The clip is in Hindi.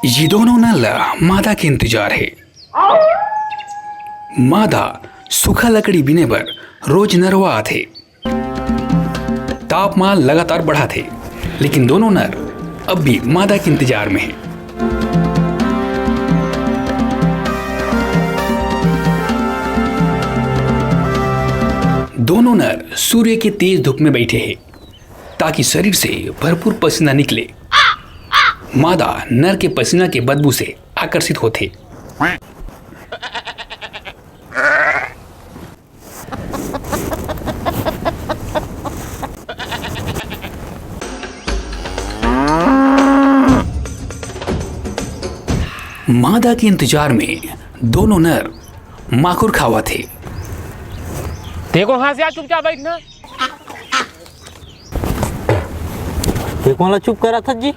ये दोनों नल मादा के इंतजार है। मादा सूखा लकड़ी बीने पर रोज नरवा थे। तापमान लगातार बढ़ा थे, लेकिन दोनों नर अब भी मादा के इंतजार में हैं। दोनों नर सूर्य के तेज धूप में बैठे हैं ताकि शरीर से भरपूर पसीना निकले। मादा नर के पसीना के बदबू से आकर्षित होते। मादा के इंतजार में दोनों नर माखुर खावा थे। देखो कहाँ से आ, चुपचाप बैठना। देखो वाला चुप करा था जी।